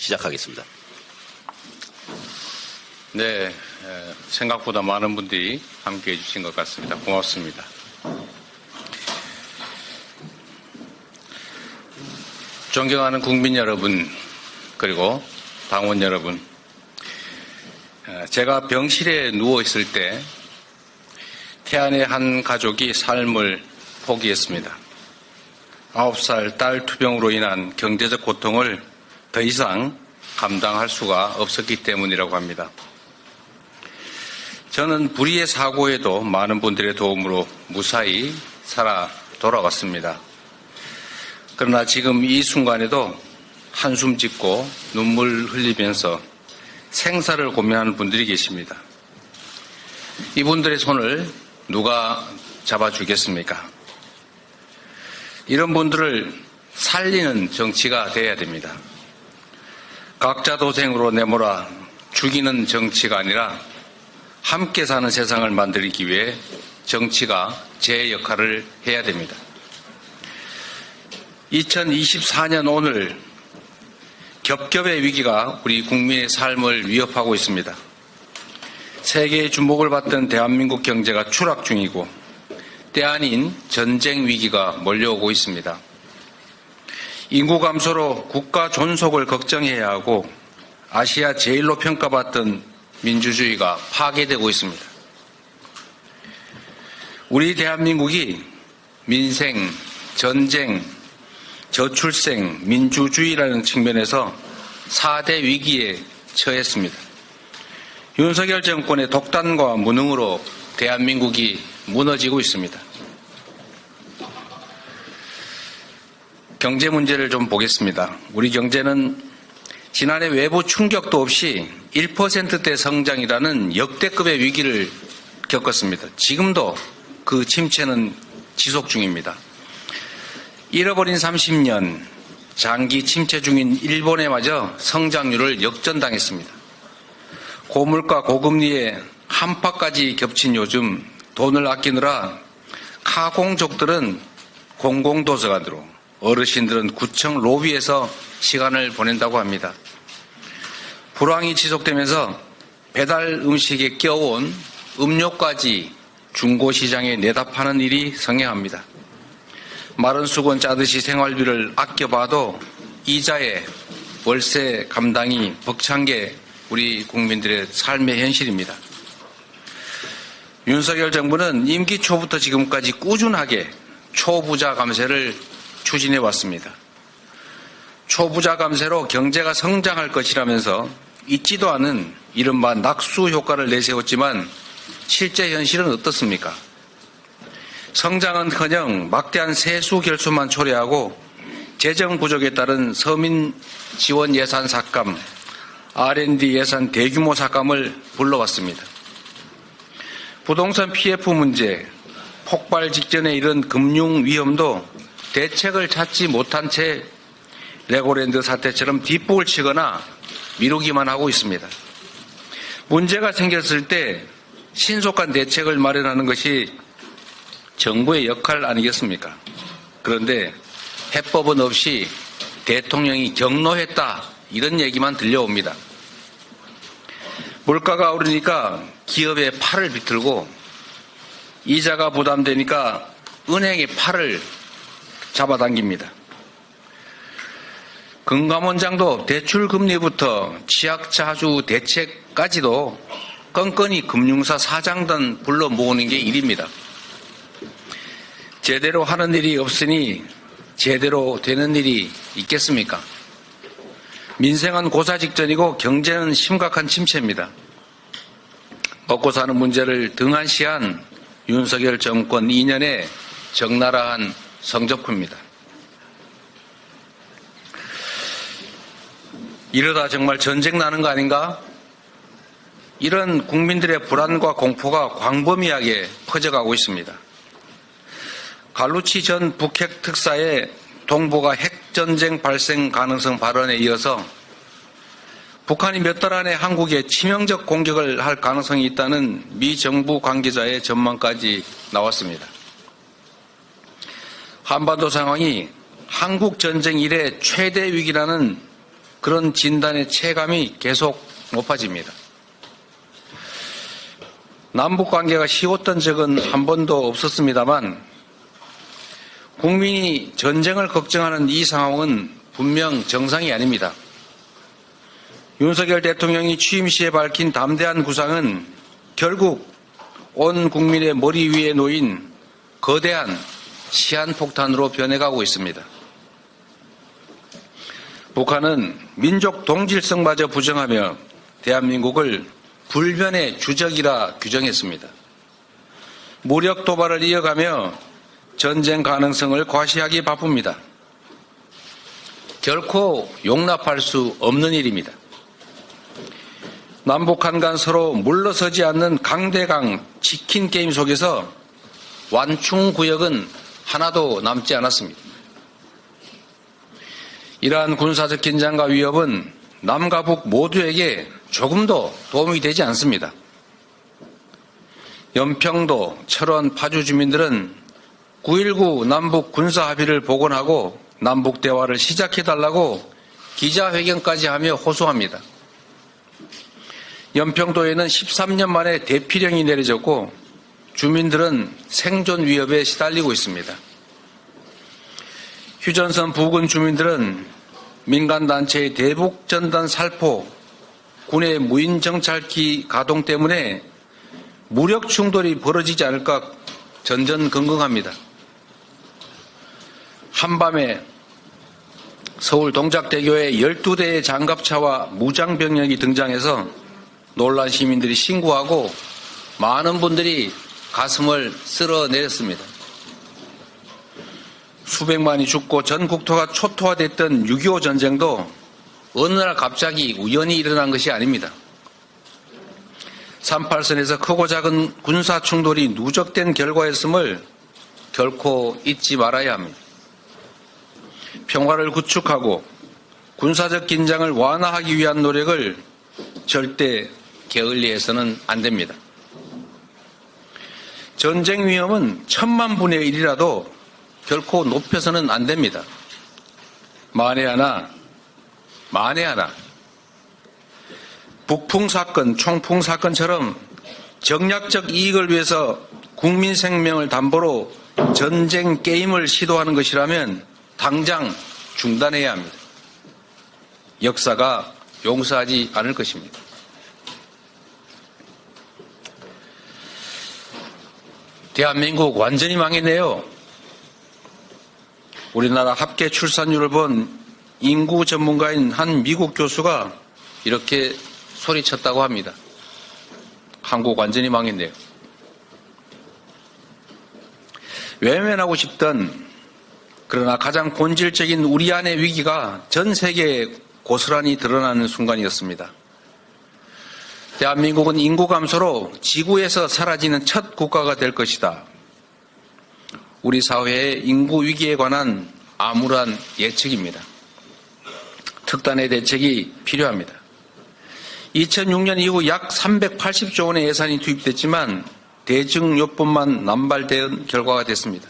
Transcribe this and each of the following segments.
시작하겠습니다. 네, 생각보다 많은 분들이 함께해 주신 것 같습니다. 고맙습니다. 존경하는 국민 여러분, 그리고 당원 여러분, 제가 병실에 누워 있을 때 태안의 한 가족이 삶을 포기했습니다. 9살 딸 투병으로 인한 경제적 고통을 더 이상 감당할 수가 없었기 때문이라고 합니다. 저는 불의의 사고에도 많은 분들의 도움으로 무사히 살아 돌아왔습니다. 그러나 지금 이 순간에도 한숨 짓고 눈물 흘리면서 생사를 고민하는 분들이 계십니다. 이분들의 손을 누가 잡아주겠습니까? 이런 분들을 살리는 정치가 돼야 됩니다. 각자 도생으로 내몰아 죽이는 정치가 아니라 함께 사는 세상을 만들기 위해 정치가 제 역할을 해야 됩니다. 2024년 오늘 겹겹의 위기가 우리 국민의 삶을 위협하고 있습니다. 세계의 주목을 받던 대한민국 경제가 추락 중이고 때 아닌 전쟁 위기가 몰려오고 있습니다. 인구 감소로 국가 존속을 걱정해야 하고 아시아 제일로 평가받던 민주주의가 파괴되고 있습니다. 우리 대한민국이 민생, 전쟁, 저출생, 민주주의라는 측면에서 4대 위기에 처했습니다. 윤석열 정권의 독단과 무능으로 대한민국이 무너지고 있습니다. 경제 문제를 좀 보겠습니다. 우리 경제는 지난해 외부 충격도 없이 1%대 성장이라는 역대급의 위기를 겪었습니다. 지금도 그 침체는 지속 중입니다. 잃어버린 30년, 장기 침체 중인 일본에 마저 성장률을 역전당했습니다. 고물가 고금리에 한파까지 겹친 요즘 돈을 아끼느라 카공족들은 공공도서관으로, 어르신들은 구청 로비에서 시간을 보낸다고 합니다. 불황이 지속되면서 배달 음식에 껴온 음료까지 중고시장에 내다 파는 일이 성행합니다. 마른 수건 짜듯이 생활비를 아껴봐도 이자에 월세 감당이 벅찬 게 우리 국민들의 삶의 현실입니다. 윤석열 정부는 임기 초부터 지금까지 꾸준하게 초부자 감세를 추진해 왔습니다. 초부자 감세로 경제가 성장할 것이라면서 있지도 않은 이른바 낙수 효과를 내세웠지만 실제 현실은 어떻습니까? 성장은커녕 막대한 세수 결손만 초래하고 재정 부족에 따른 서민 지원 예산 삭감, R&D 예산 대규모 삭감을 불러왔습니다. 부동산 PF 문제, 폭발 직전에 이른 금융 위험도 대책을 찾지 못한 채 레고랜드 사태처럼 뒷북을 치거나 미루기만 하고 있습니다. 문제가 생겼을 때 신속한 대책을 마련하는 것이 정부의 역할 아니겠습니까? 그런데 해법은 없이 대통령이 경로했다 이런 얘기만 들려옵니다. 물가가 오르니까 기업의 팔을 비틀고 이자가 부담되니까 은행의 팔을 잡아당깁니다. 금감원장도 대출금리부터 취약자주 대책까지도 건건이 금융사 사장단 불러 모으는 게 일입니다. 제대로 하는 일이 없으니 제대로 되는 일이 있겠습니까? 민생은 고사 직전이고 경제는 심각한 침체입니다. 먹고 사는 문제를 등한시한 윤석열 정권 2년의 적나라한 성적표입니다. 이러다 정말 전쟁 나는 거 아닌가? 이런 국민들의 불안과 공포가 광범위하게 퍼져가고 있습니다. 갈루치 전 북핵 특사의 동북아 핵전쟁 발생 가능성 발언에 이어서 북한이 몇 달 안에 한국에 치명적 공격을 할 가능성이 있다는 미 정부 관계자의 전망까지 나왔습니다. 한반도 상황이 한국 전쟁 이래 최대 위기라는 그런 진단의 체감이 계속 높아집니다. 남북 관계가 쉬웠던 적은 한 번도 없었습니다만 국민이 전쟁을 걱정하는 이 상황은 분명 정상이 아닙니다. 윤석열 대통령이 취임 시에 밝힌 담대한 구상은 결국 온 국민의 머리 위에 놓인 거대한 시한폭탄으로 변해가고 있습니다. 북한은 민족 동질성마저 부정하며 대한민국을 불변의 주적이라 규정했습니다. 무력 도발을 이어가며 전쟁 가능성을 과시하기 바쁩니다. 결코 용납할 수 없는 일입니다. 남북한 간 서로 물러서지 않는 강대강 치킨 게임 속에서 완충구역은 하나도 남지 않았습니다. 이러한 군사적 긴장과 위협은 남과 북 모두에게 조금도 도움이 되지 않습니다. 연평도, 철원, 파주 주민들은 9.19 남북 군사합의를 복원하고 남북 대화를 시작해달라고 기자회견까지 하며 호소합니다. 연평도에는 13년 만에 대피령이 내려졌고 주민들은 생존 위협에 시달리고 있습니다. 휴전선 부근 주민들은 민간단체의 대북전단 살포, 군의 무인 정찰기 가동 때문에 무력 충돌이 벌어지지 않을까 전전긍긍합니다. 한밤에 서울 동작대교에 12대의 장갑차와 무장병력이 등장해서 놀란 시민들이 신고하고 많은 분들이 가슴을 쓸어내렸습니다. 수백만이 죽고 전 국토가 초토화됐던 6.25 전쟁도 어느 날 갑자기 우연히 일어난 것이 아닙니다. 38선에서 크고 작은 군사 충돌이 누적된 결과였음을 결코 잊지 말아야 합니다. 평화를 구축하고 군사적 긴장을 완화하기 위한 노력을 절대 게을리해서는 안 됩니다. 전쟁 위험은 1000만분의 1이라도 결코 높여서는 안 됩니다. 만에 하나 북풍 사건, 총풍 사건처럼 정략적 이익을 위해서 국민 생명을 담보로 전쟁 게임을 시도하는 것이라면 당장 중단해야 합니다. 역사가 용서하지 않을 것입니다. 대한민국 완전히 망했네요. 우리나라 합계 출산율을 본 인구 전문가인 한 미국 교수가 이렇게 소리쳤다고 합니다. 한국 완전히 망했네요. 외면하고 싶던 그러나 가장 본질적인 우리 안의 위기가 전 세계에 고스란히 드러나는 순간이었습니다. 대한민국은 인구 감소로 지구에서 사라지는 첫 국가가 될 것이다. 우리 사회의 인구 위기에 관한 암울한 예측입니다. 특단의 대책이 필요합니다. 2006년 이후 약 380조 원의 예산이 투입됐지만 대증요법만 남발된 결과가 됐습니다.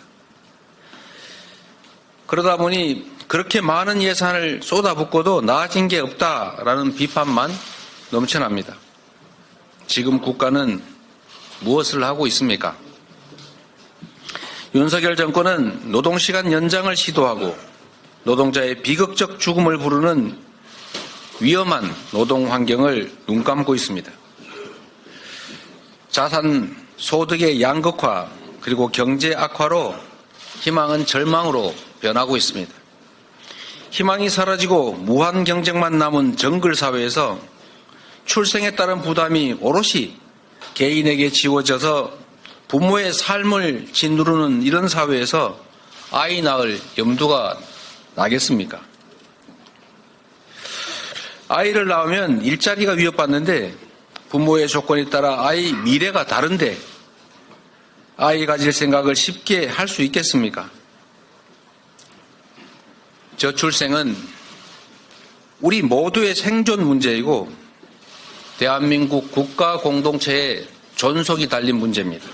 그러다 보니 그렇게 많은 예산을 쏟아붓고도 나아진 게 없다라는 비판만 넘쳐납니다. 지금 국가는 무엇을 하고 있습니까? 윤석열 정권은 노동시간 연장을 시도하고 노동자의 비극적 죽음을 부르는 위험한 노동 환경을 눈 감고 있습니다. 자산 소득의 양극화 그리고 경제 악화로 희망은 절망으로 변하고 있습니다. 희망이 사라지고 무한 경쟁만 남은 정글 사회에서 출생에 따른 부담이 오롯이 개인에게 지워져서 부모의 삶을 짓누르는 이런 사회에서 아이 낳을 염두가 나겠습니까? 아이를 낳으면 일자리가 위협받는데 부모의 조건에 따라 아이 미래가 다른데 아이 가질 생각을 쉽게 할 수 있겠습니까? 저출생은 우리 모두의 생존 문제이고 대한민국 국가 공동체의 존속이 달린 문제입니다.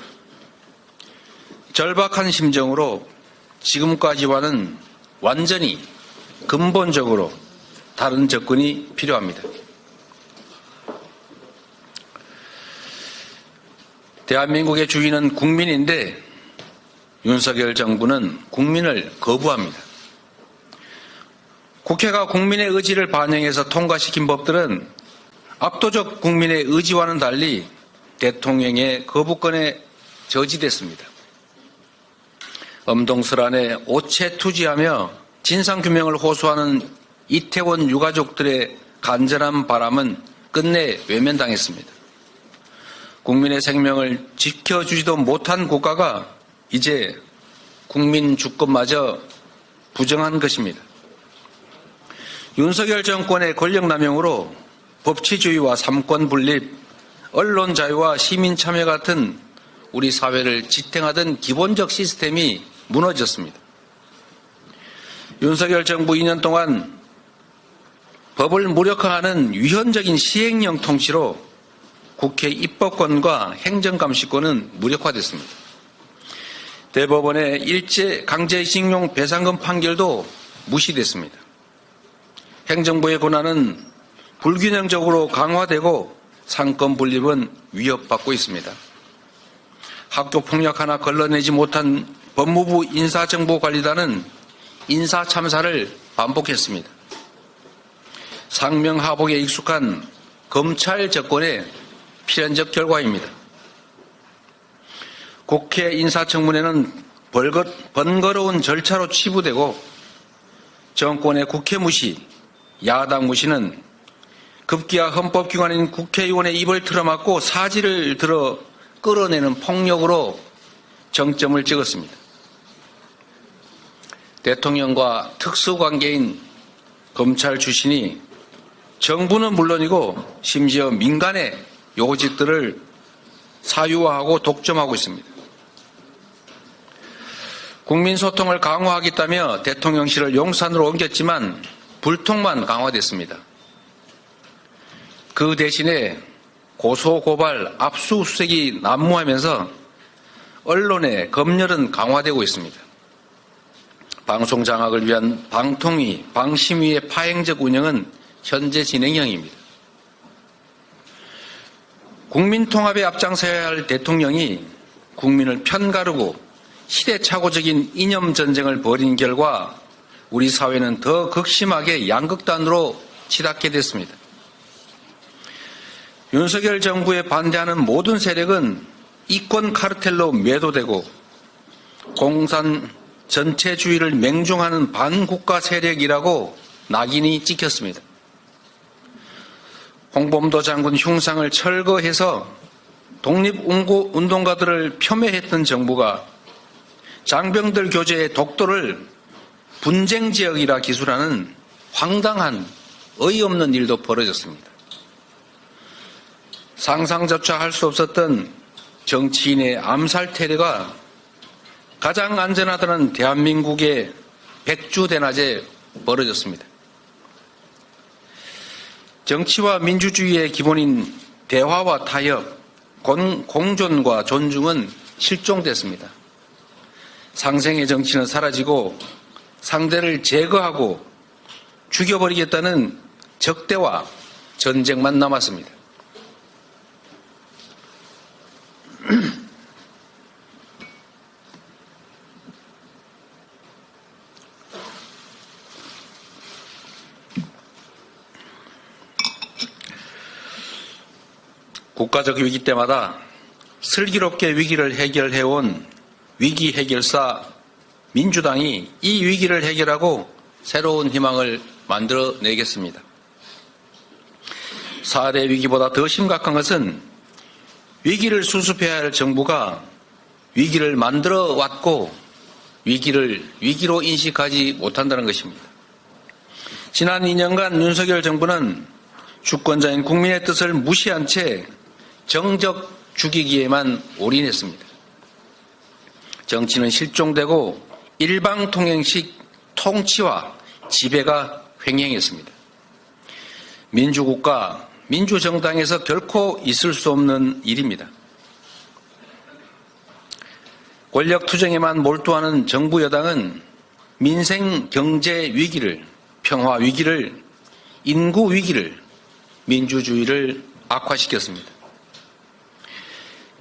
절박한 심정으로 지금까지와는 완전히 근본적으로 다른 접근이 필요합니다. 대한민국의 주인은 국민인데 윤석열 정부는 국민을 거부합니다. 국회가 국민의 의지를 반영해서 통과시킨 법들은 압도적 국민의 의지와는 달리 대통령의 거부권에 저지됐습니다. 엄동설안에 오체투지하며 진상규명을 호소하는 이태원 유가족들의 간절한 바람은 끝내 외면당했습니다. 국민의 생명을 지켜주지도 못한 국가가 이제 국민 주권마저 부정한 것입니다. 윤석열 정권의 권력남용으로 법치주의와 삼권분립, 언론 자유와 시민 참여 같은 우리 사회를 지탱하던 기본적 시스템이 무너졌습니다. 윤석열 정부 2년 동안 법을 무력화하는 위헌적인 시행령 통치로 국회 입법권과 행정감시권은 무력화됐습니다. 대법원의 일제 강제징용 배상금 판결도 무시됐습니다. 행정부의 권한은 불균형적으로 강화되고 상권 분립은 위협받고 있습니다. 학교폭력 하나 걸러내지 못한 법무부 인사정보관리단은 인사참사를 반복했습니다. 상명하복에 익숙한 검찰 정권의 필연적 결과입니다. 국회 인사청문회는 번거로운 절차로 치부되고 정권의 국회 무시, 야당 무시는 급기야 헌법기관인 국회의원의 입을 틀어막고 사지를 들어 끌어내는 폭력으로 정점을 찍었습니다. 대통령과 특수관계인 검찰 출신이 정부는 물론이고 심지어 민간의 요직들을 사유화하고 독점하고 있습니다. 국민소통을 강화하겠다며 대통령실을 용산으로 옮겼지만 불통만 강화됐습니다. 그 대신에 고소고발, 압수수색이 난무하면서 언론의 검열은 강화되고 있습니다. 방송 장악을 위한 방통위, 방심위의 파행적 운영은 현재 진행형입니다. 국민 통합에 앞장서야 할 대통령이 국민을 편가르고 시대착오적인 이념 전쟁을 벌인 결과 우리 사회는 더 극심하게 양극단으로 치닫게 됐습니다. 윤석열 정부에 반대하는 모든 세력은 이권 카르텔로 매도되고 공산 전체주의를 맹종하는 반국가 세력이라고 낙인이 찍혔습니다. 홍범도 장군 흉상을 철거해서 독립운동가들을 폄훼했던 정부가 장병들 교제의 독도를 분쟁지역이라 기술하는 황당한 어이없는 일도 벌어졌습니다. 상상조차 할 수 없었던 정치인의 암살 테러가 가장 안전하다는 대한민국의 백주대낮에 벌어졌습니다. 정치와 민주주의의 기본인 대화와 타협, 공존과 존중은 실종됐습니다. 상생의 정치는 사라지고 상대를 제거하고 죽여버리겠다는 적대와 전쟁만 남았습니다. 국가적 위기 때마다 슬기롭게 위기를 해결해온 위기 해결사 민주당이 이 위기를 해결하고 새로운 희망을 만들어내겠습니다. 4대 위기보다 더 심각한 것은 위기를 수습해야 할 정부가 위기를 만들어 왔고 위기를 위기로 인식하지 못한다는 것입니다. 지난 2년간 윤석열 정부는 주권자인 국민의 뜻을 무시한 채 정적 죽이기에만 올인했습니다. 정치는 실종되고 일방통행식 통치와 지배가 횡행했습니다. 민주국가, 민주정당에서 결코 있을 수 없는 일입니다. 권력투쟁에만 몰두하는 정부 여당은 민생 경제 위기를, 평화 위기를 인구 위기를, 민주주의를 악화시켰습니다.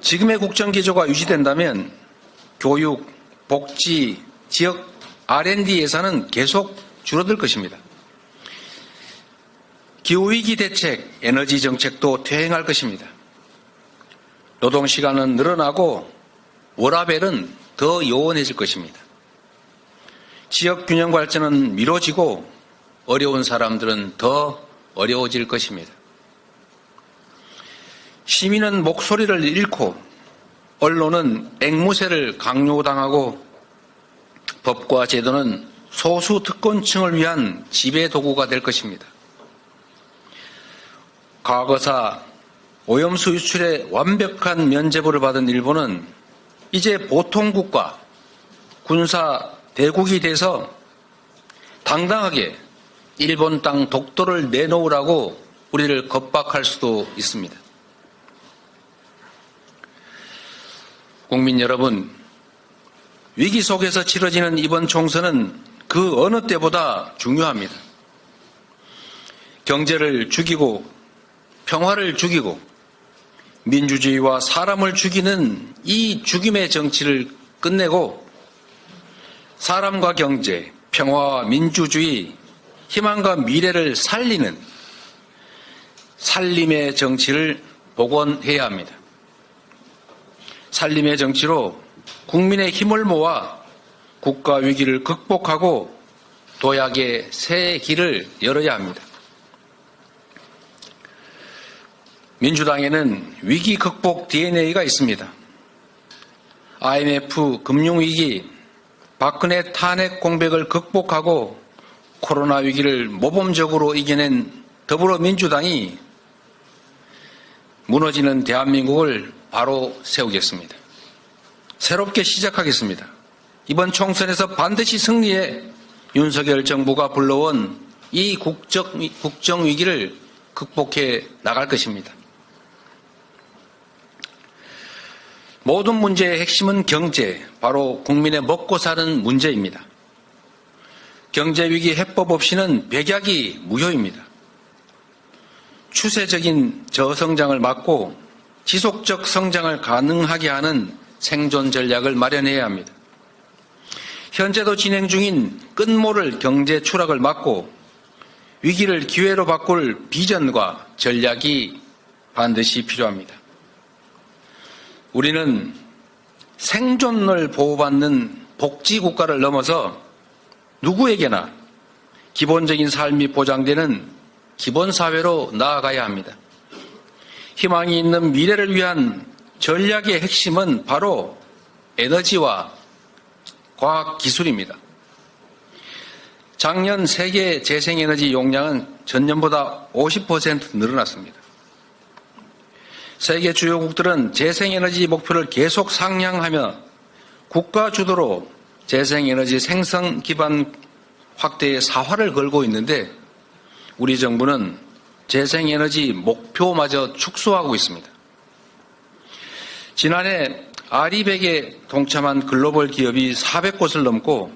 지금의 국정기조가 유지된다면 교육, 복지, 지역 R&D 예산은 계속 줄어들 것입니다. 기후위기 대책, 에너지 정책도 퇴행할 것입니다. 노동시간은 늘어나고 워라밸은 더 요원해질 것입니다. 지역 균형 발전은 미뤄지고 어려운 사람들은 더 어려워질 것입니다. 시민은 목소리를 잃고 언론은 앵무새를 강요당하고 법과 제도는 소수 특권층을 위한 지배 도구가 될 것입니다. 과거사 오염수 유출에 완벽한 면죄부를 받은 일본은 이제 보통국가, 군사 대국이 돼서 당당하게 일본 땅 독도를 내놓으라고 우리를 겁박할 수도 있습니다. 국민 여러분, 위기 속에서 치러지는 이번 총선은 그 어느 때보다 중요합니다. 경제를 죽이고 평화를 죽이고 민주주의와 사람을 죽이는 이 죽임의 정치를 끝내고 사람과 경제, 평화와 민주주의, 희망과 미래를 살리는 살림의 정치를 복원해야 합니다. 살림의 정치로 국민의 힘을 모아 국가 위기를 극복하고 도약의 새 길을 열어야 합니다. 민주당에는 위기 극복 DNA가 있습니다. IMF 금융위기, 박근혜 탄핵 공백을 극복하고 코로나 위기를 모범적으로 이겨낸 더불어민주당이 무너지는 대한민국을 바로 세우겠습니다. 새롭게 시작하겠습니다. 이번 총선에서 반드시 승리해 윤석열 정부가 불러온 이 국정 위기를 극복해 나갈 것입니다. 모든 문제의 핵심은 경제, 바로 국민의 먹고 사는 문제입니다. 경제위기 해법 없이는 백약이 무효입니다. 추세적인 저성장을 막고 지속적 성장을 가능하게 하는 생존 전략을 마련해야 합니다. 현재도 진행 중인 끝모를 경제 추락을 막고 위기를 기회로 바꿀 비전과 전략이 반드시 필요합니다. 우리는 생존을 보호받는 복지국가를 넘어서 누구에게나 기본적인 삶이 보장되는 기본사회로 나아가야 합니다. 희망이 있는 미래를 위한 전략의 핵심은 바로 에너지와 과학기술입니다. 작년 세계 재생에너지 용량은 전년보다 50% 늘어났습니다. 세계 주요국들은 재생에너지 목표를 계속 상향하며 국가 주도로 재생에너지 생성 기반 확대에 사활을 걸고 있는데 우리 정부는 재생에너지 목표마저 축소하고 있습니다. 지난해 아리백에 동참한 글로벌 기업이 400곳을 넘고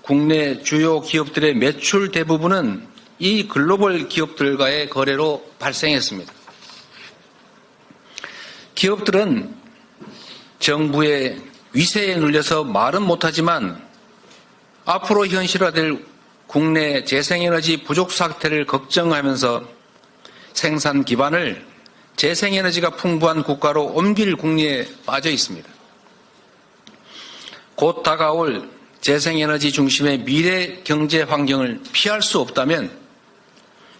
국내 주요 기업들의 매출 대부분은 이 글로벌 기업들과의 거래로 발생했습니다. 기업들은 정부의 위세에 눌려서 말은 못하지만 앞으로 현실화될 국내 재생에너지 부족 사태를 걱정하면서 생산 기반을 재생에너지가 풍부한 국가로 옮길 궁리에 빠져 있습니다. 곧 다가올 재생에너지 중심의 미래 경제 환경을 피할 수 없다면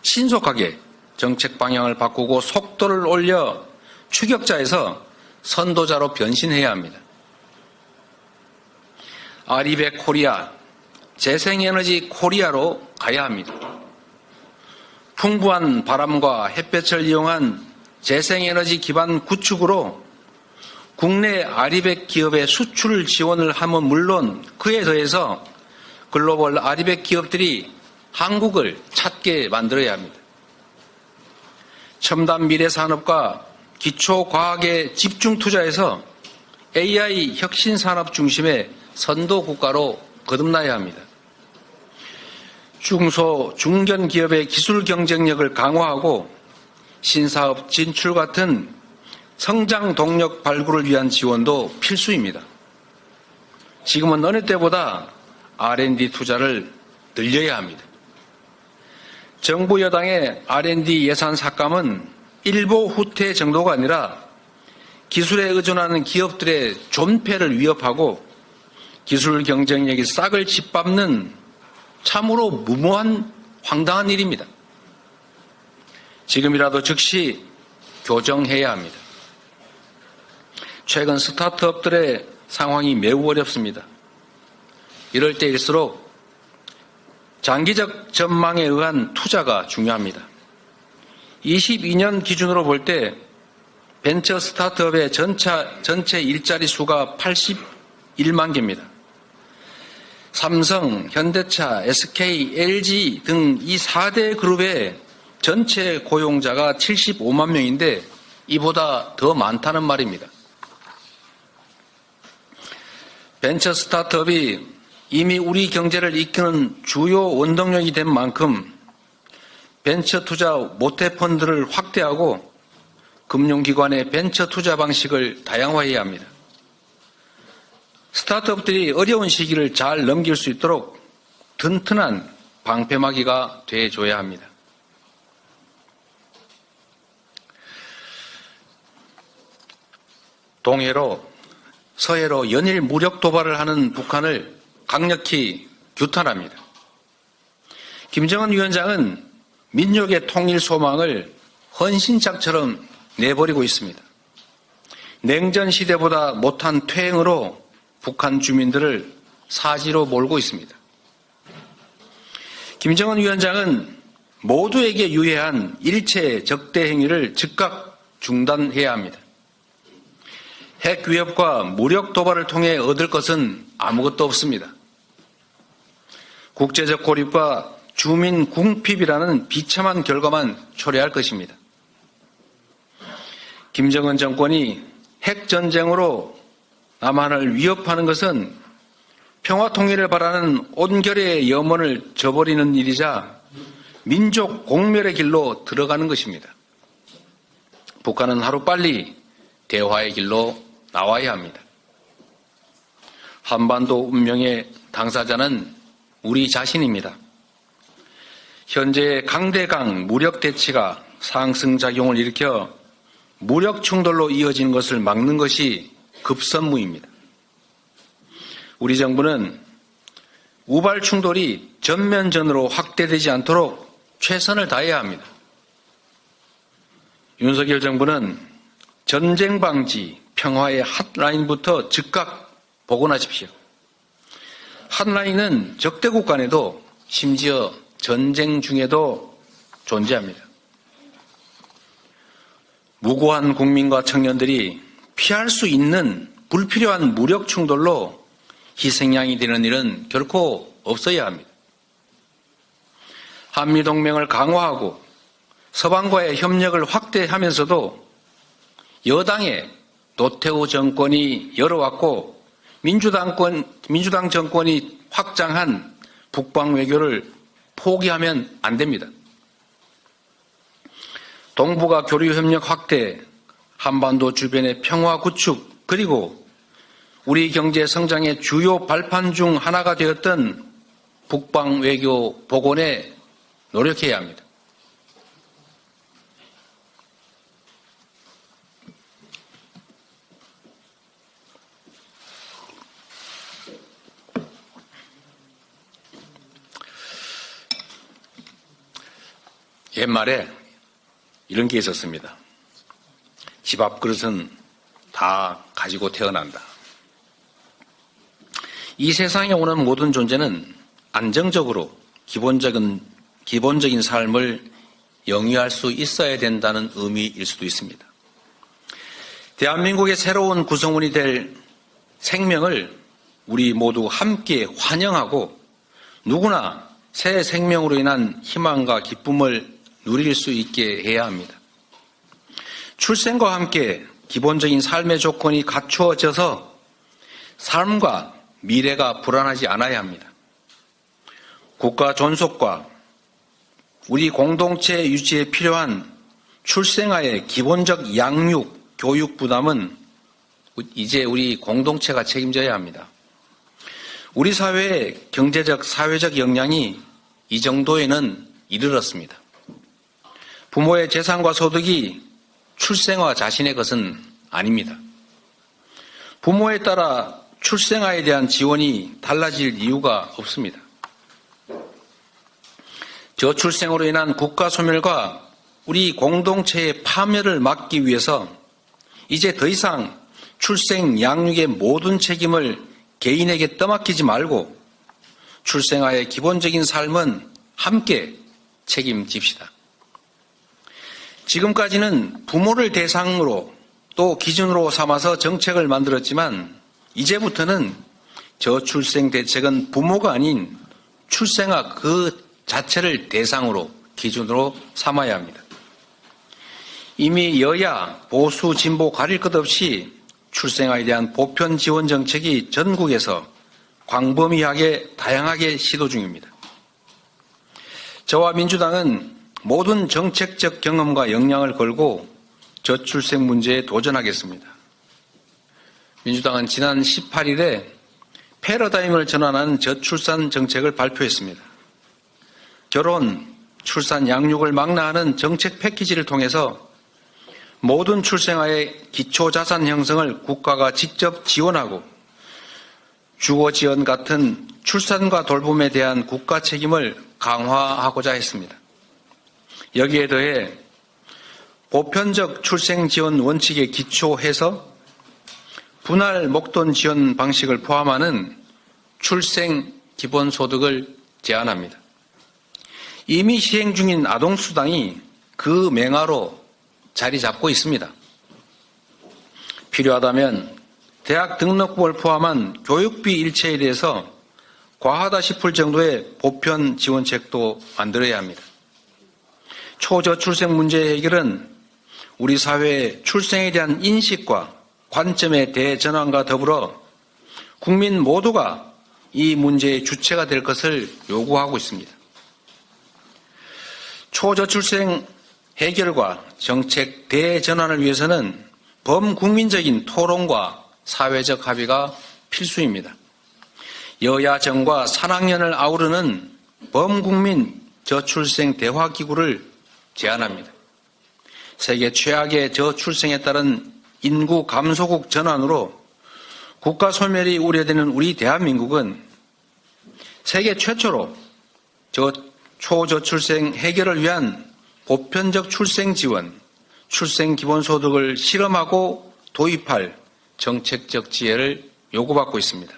신속하게 정책 방향을 바꾸고 속도를 올려 추격자에서 선도자로 변신해야 합니다. 아리백 코리아, 재생에너지 코리아로 가야 합니다. 풍부한 바람과 햇볕을 이용한 재생에너지 기반 구축으로 국내 아리백 기업의 수출 지원을 하면 물론 그에 더해서 글로벌 아리백 기업들이 한국을 찾게 만들어야 합니다. 첨단 미래 산업과 기초과학에 집중 투자해서 AI 혁신 산업 중심의 선도 국가로 거듭나야 합니다. 중소, 중견 기업의 기술 경쟁력을 강화하고 신사업 진출 같은 성장 동력 발굴을 위한 지원도 필수입니다. 지금은 어느 때보다 R&D 투자를 늘려야 합니다. 정부 여당의 R&D 예산 삭감은 일보 후퇴 정도가 아니라 기술에 의존하는 기업들의 존폐를 위협하고 기술 경쟁력이 싹을 짓밟는 참으로 무모한 황당한 일입니다. 지금이라도 즉시 교정해야 합니다. 최근 스타트업들의 상황이 매우 어렵습니다. 이럴 때일수록 장기적 전망에 의한 투자가 중요합니다. 22년 기준으로 볼 때 벤처 스타트업의 전체 일자리 수가 81만 개입니다. 삼성, 현대차, SK, LG 등 이 4대 그룹의 전체 고용자가 75만 명인데 이보다 더 많다는 말입니다. 벤처 스타트업이 이미 우리 경제를 이끄는 주요 원동력이 된 만큼 벤처 투자 모태 펀드를 확대하고 금융기관의 벤처 투자 방식을 다양화해야 합니다. 스타트업들이 어려운 시기를 잘 넘길 수 있도록 튼튼한 방패막이가 돼줘야 합니다. 동해로 서해로 연일 무력 도발을 하는 북한을 강력히 규탄합니다. 김정은 위원장은 민족의 통일 소망을 헌신짝처럼 내버리고 있습니다. 냉전 시대보다 못한 퇴행으로 북한 주민들을 사지로 몰고 있습니다. 김정은 위원장은 모두에게 유해한 일체 적대 행위를 즉각 중단해야 합니다. 핵 위협과 무력 도발을 통해 얻을 것은 아무것도 없습니다. 국제적 고립과 주민 궁핍이라는 비참한 결과만 초래할 것입니다. 김정은 정권이 핵전쟁으로 남한을 위협하는 것은 평화 통일을 바라는 온결의 염원을 저버리는 일이자 민족 공멸의 길로 들어가는 것입니다. 북한은 하루빨리 대화의 길로 나와야 합니다. 한반도 운명의 당사자는 우리 자신입니다. 현재의 강대강 무력 대치가 상승작용을 일으켜 무력 충돌로 이어지는 것을 막는 것이 급선무입니다. 우리 정부는 우발 충돌이 전면전으로 확대되지 않도록 최선을 다해야 합니다. 윤석열 정부는 전쟁 방지, 평화의 핫라인부터 즉각 복원하십시오. 핫라인은 적대국 간에도 심지어 전쟁 중에도 존재합니다. 무고한 국민과 청년들이 피할 수 있는 불필요한 무력 충돌로 희생양이 되는 일은 결코 없어야 합니다. 한미동맹을 강화하고 서방과의 협력을 확대하면서도 여당의 노태우 정권이 열어왔고 민주당 정권이 확장한 북방 외교를 포기하면 안 됩니다. 동북아 교류 협력 확대, 한반도 주변의 평화 구축, 그리고 우리 경제 성장의 주요 발판 중 하나가 되었던 북방 외교 복원에 노력해야 합니다. 옛말에 이런 게 있었습니다. 집 앞 그릇은 다 가지고 태어난다. 이 세상에 오는 모든 존재는 안정적으로 기본적인 삶을 영위할 수 있어야 된다는 의미일 수도 있습니다. 대한민국의 새로운 구성원이 될 생명을 우리 모두 함께 환영하고 누구나 새 생명으로 인한 희망과 기쁨을 누릴 수 있게 해야 합니다. 출생과 함께 기본적인 삶의 조건이 갖추어져서 삶과 미래가 불안하지 않아야 합니다. 국가 존속과 우리 공동체 유지에 필요한 출생아의 기본적 양육, 교육 부담은 이제 우리 공동체가 책임져야 합니다. 우리 사회의 경제적, 사회적 역량이 이 정도에는 이르렀습니다. 부모의 재산과 소득이 출생아 자신의 것은 아닙니다. 부모에 따라 출생아에 대한 지원이 달라질 이유가 없습니다. 저출생으로 인한 국가 소멸과 우리 공동체의 파멸을 막기 위해서 이제 더 이상 출생 양육의 모든 책임을 개인에게 떠맡기지 말고 출생아의 기본적인 삶은 함께 책임집시다. 지금까지는 부모를 대상으로 또 기준으로 삼아서 정책을 만들었지만 이제부터는 저출생 대책은 부모가 아닌 출생아 그 자체를 대상으로 기준으로 삼아야 합니다. 이미 여야, 보수, 진보 가릴 것 없이 출생아에 대한 보편 지원 정책이 전국에서 광범위하게 다양하게 시도 중입니다. 저와 민주당은 모든 정책적 경험과 역량을 걸고 저출생 문제에 도전하겠습니다. 민주당은 지난 18일에 패러다임을 전환하는 저출산 정책을 발표했습니다. 결혼, 출산, 양육을 망라하는 정책 패키지를 통해서 모든 출생아의 기초자산 형성을 국가가 직접 지원하고 주거지원 같은 출산과 돌봄에 대한 국가 책임을 강화하고자 했습니다. 여기에 더해 보편적 출생지원 원칙에 기초해서 분할 목돈 지원 방식을 포함하는 출생 기본소득을 제안합니다. 이미 시행 중인 아동수당이 그 맹하로 자리 잡고 있습니다. 필요하다면 대학 등록금을 포함한 교육비 일체에 대해서 과하다 싶을 정도의 보편 지원책도 만들어야 합니다. 초저출생 문제 해결은 우리 사회의 출생에 대한 인식과 관점의 대전환과 더불어 국민 모두가 이 문제의 주체가 될 것을 요구하고 있습니다. 초저출생 해결과 정책 대전환을 위해서는 범국민적인 토론과 사회적 합의가 필수입니다. 여야 정과 산학연을 아우르는 범국민 저출생 대화기구를 제안합니다. 세계 최악의 저출생에 따른 인구 감소국 전환으로 국가 소멸이 우려되는 우리 대한민국은 세계 최초로 초저출생 해결을 위한 보편적 출생 지원, 출생 기본소득을 실험하고 도입할 정책적 지혜를 요구받고 있습니다.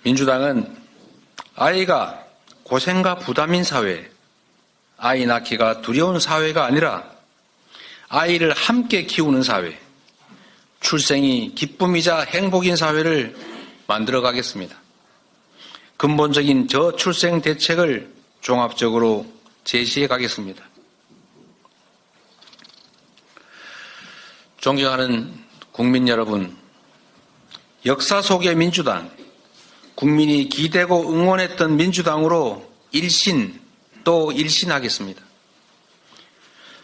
민주당은 아이가 고생과 부담인 사회, 아이 낳기가 두려운 사회가 아니라 아이를 함께 키우는 사회, 출생이 기쁨이자 행복인 사회를 만들어 가겠습니다. 근본적인 저출생 대책을 종합적으로 제시해 가겠습니다. 존경하는 국민 여러분, 역사 속의 민주당, 국민이 기대고 응원했던 민주당으로 일신 또 일신하겠습니다.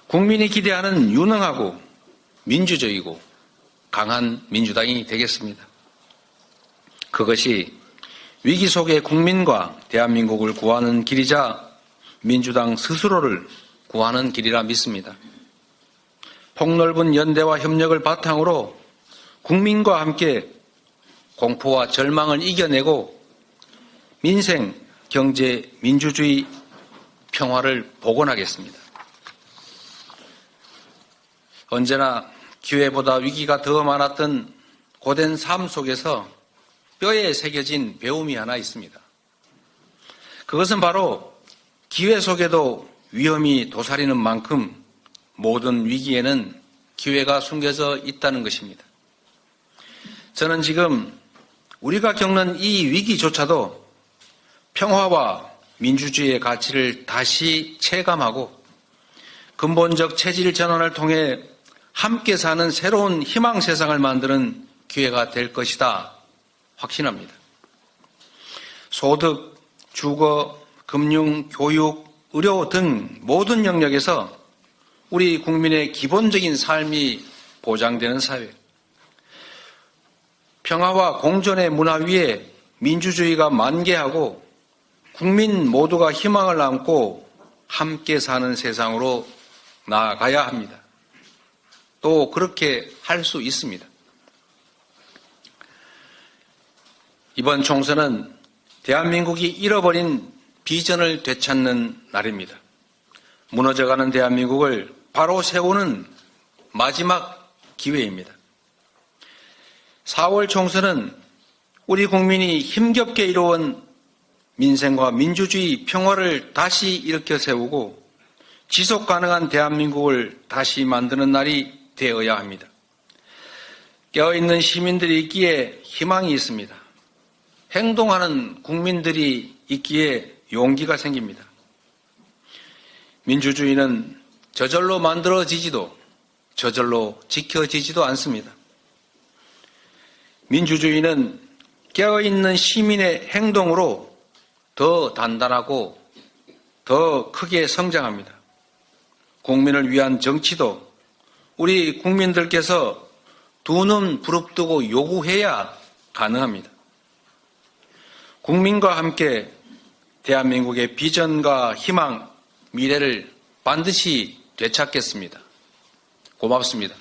국민이 기대하는 유능하고 민주적이고 강한 민주당이 되겠습니다. 그것이 위기 속의 국민과 대한민국을 구하는 길이자 민주당 스스로를 구하는 길이라 믿습니다. 폭넓은 연대와 협력을 바탕으로 국민과 함께 공포와 절망을 이겨내고 민생, 경제, 민주주의, 평화를 복원하겠습니다. 언제나 기회보다 위기가 더 많았던 고된 삶 속에서 뼈에 새겨진 배움이 하나 있습니다. 그것은 바로 기회 속에도 위험이 도사리는 만큼 모든 위기에는 기회가 숨겨져 있다는 것입니다. 저는 지금 우리가 겪는 이 위기조차도 평화와 민주주의의 가치를 다시 체감하고 근본적 체질 전환을 통해 함께 사는 새로운 희망 세상을 만드는 기회가 될 것이다 확신합니다. 소득, 주거, 금융, 교육, 의료 등 모든 영역에서 우리 국민의 기본적인 삶이 보장되는 사회, 평화와 공존의 문화 위에 민주주의가 만개하고 국민 모두가 희망을 안고 함께 사는 세상으로 나아가야 합니다. 또 그렇게 할 수 있습니다. 이번 총선은 대한민국이 잃어버린 비전을 되찾는 날입니다. 무너져가는 대한민국을 바로 세우는 마지막 기회입니다. 4월 총선은 우리 국민이 힘겹게 이뤄온 민생과 민주주의, 평화를 다시 일으켜 세우고 지속 가능한 대한민국을 다시 만드는 날이 되어야 합니다. 깨어있는 시민들이 있기에 희망이 있습니다. 행동하는 국민들이 있기에 용기가 생깁니다. 민주주의는 저절로 만들어지지도 저절로 지켜지지도 않습니다. 민주주의는 깨어있는 시민의 행동으로 더 단단하고 더 크게 성장합니다. 국민을 위한 정치도 우리 국민들께서 두 눈 부릅뜨고 요구해야 가능합니다. 국민과 함께 대한민국의 비전과 희망, 미래를 반드시 되찾겠습니다. 고맙습니다.